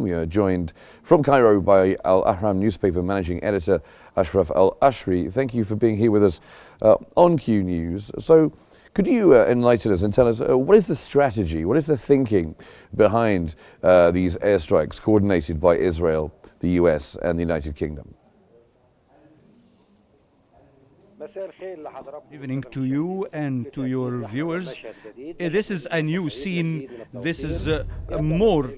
We are joined from Cairo by Al-Ahram newspaper managing editor Ashraf Al-Ashry. Thank you for being here with us on Q News. So could you enlighten us and tell us what is the strategy, what is the thinking behind these airstrikes coordinated by Israel, the US and the United Kingdom? Good evening to you and to your viewers. This is a new scene. This is more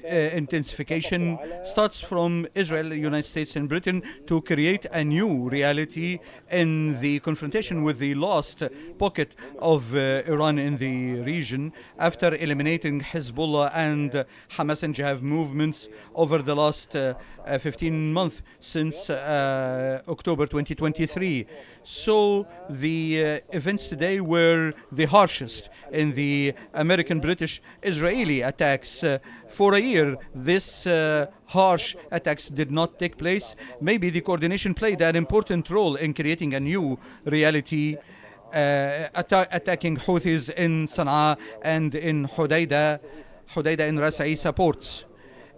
intensification starts from Israel, the United States and Britain to create a new reality in the confrontation with the last pocket of Iran in the region after eliminating Hezbollah and Hamas and Jihad movements over the last 15 months since October 2023. So the events today were the harshest in the American, British, Israeli attacks. For a year, this harsh attacks did not take place. Maybe the coordination played an important role in creating a new reality, attacking Houthis in Sana'a and in Hodeidah in Ras Isa ports.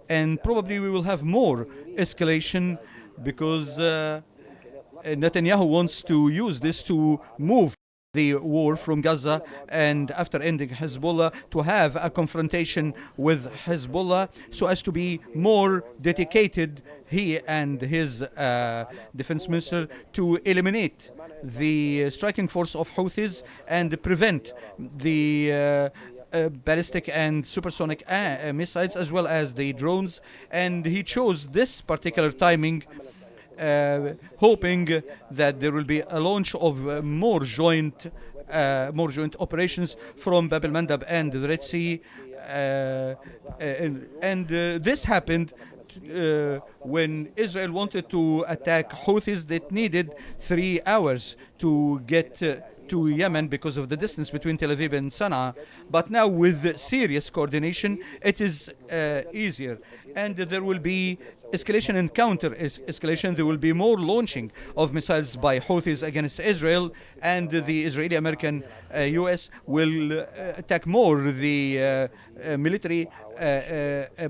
And probably we will have more escalation because Netanyahu wants to use this to move the war from Gaza, and after ending Hezbollah to have a confrontation with Hezbollah so as to be more dedicated, he and his defense minister, to eliminate the striking force of Houthis and prevent the ballistic and supersonic missiles as well as the drones. And he chose this particular timing hoping that there will be a launch of more joint operations from Bab el-Mandab and the Red Sea, and this happened when Israel wanted to attack Houthis that needed 3 hours to get to Yemen because of the distance between Tel Aviv and Sana'a. But now with serious coordination, it is easier. And there will be escalation and counter-escalation. There will be more launching of missiles by Houthis against Israel, and the Israeli-American US will attack more the military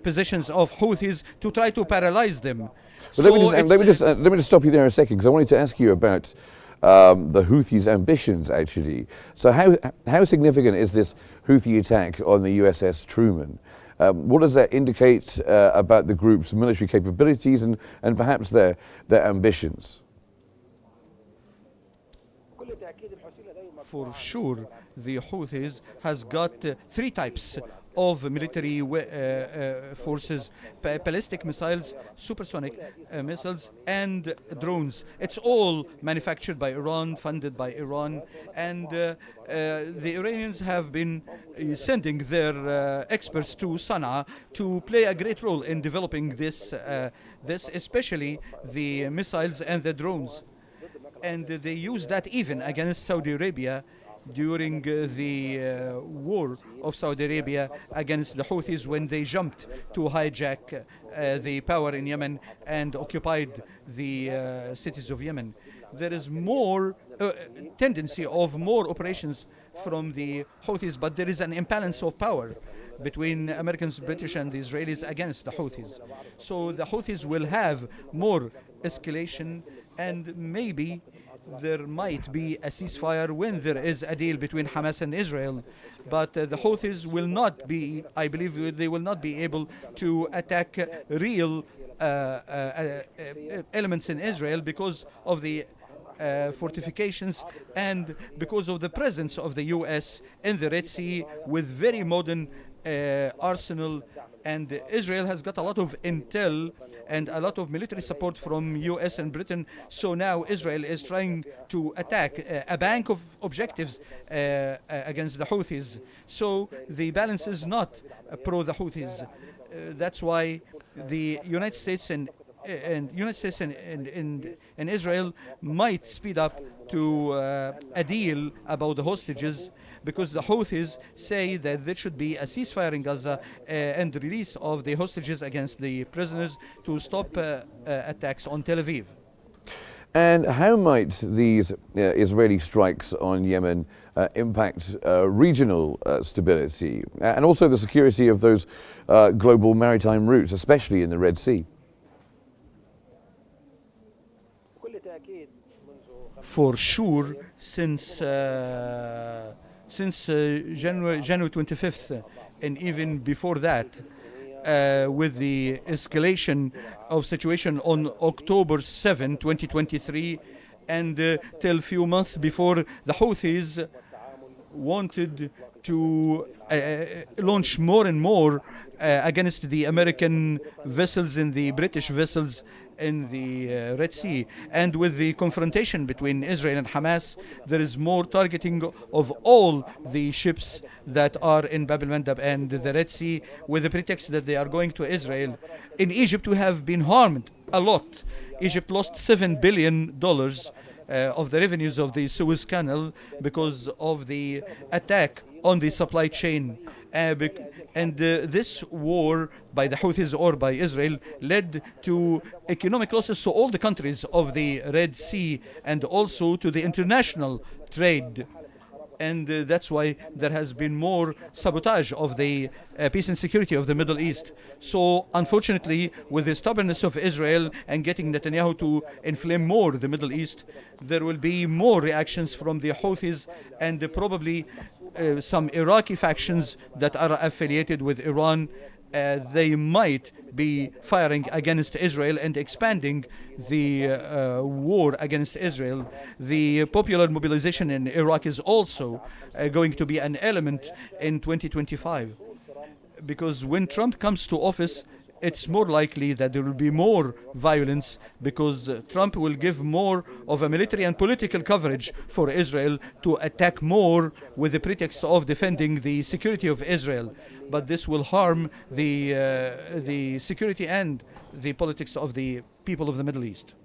positions of Houthis to try to paralyze them. Well, let me just stop you there a second, because I wanted to ask you about the Houthis' ambitions, actually. So how significant is this Houthi attack on the USS Truman? What does that indicate about the group's military capabilities and perhaps their ambitions? For sure, the Houthis has got 3 types of military forces: ballistic missiles, supersonic missiles, and drones. It's all manufactured by Iran, funded by Iran, and the Iranians have been sending their experts to Sana'a to play a great role in developing this, especially the missiles and the drones. And they use that even against Saudi Arabia during the war of Saudi Arabia against the Houthis when they jumped to hijack the power in Yemen and occupied the cities of Yemen. There is more tendency of more operations from the Houthis, but there is an imbalance of power between Americans, British and the Israelis against the Houthis. So the Houthis will have more escalation, and maybe there might be a ceasefire when there is a deal between Hamas and Israel. But the Houthis will not be, I believe they will not be able to attack real elements in Israel because of the fortifications and because of the presence of the US in the Red Sea with very modern arsenal. And Israel has got a lot of intel and a lot of military support from US and Britain. So now Israel is trying to attack a bank of objectives against the Houthis. So the balance is not pro the Houthis. That's why the United States and Israel might speed up to a deal about the hostages, because the Houthis say that there should be a ceasefire in Gaza and the release of the hostages against the prisoners to stop attacks on Tel Aviv. And how might these Israeli strikes on Yemen impact regional stability and also the security of those global maritime routes, especially in the Red Sea? For sure, since January 25th, and even before that, with the escalation of situation on October 7, 2023, and till few months before, the Houthis wanted to launch more and more against the American vessels and the British vessels in the Red Sea. And with the confrontation between Israel and Hamas, there is more targeting of all the ships that are in Bab el-Mandab and the Red Sea, with the pretext that they are going to Israel. In Egypt, we have been harmed a lot. Egypt lost $7 billion of the revenues of the Suez Canal because of the attack on the supply chain. And this war by the Houthis or by Israel led to economic losses to all the countries of the Red Sea and also to the international trade. And that's why there has been more sabotage of the peace and security of the Middle East. So unfortunately, with the stubbornness of Israel and getting Netanyahu to inflame more the Middle East, there will be more reactions from the Houthis and probably some Iraqi factions that are affiliated with Iran. They might be firing against Israel and expanding the war against Israel. The popular mobilization in Iraq is also going to be an element in 2025. Because when Trump comes to office, it's more likely that there will be more violence because Trump will give more of a military and political coverage for Israel to attack more with the pretext of defending the security of Israel. But this will harm the security and the politics of the people of the Middle East.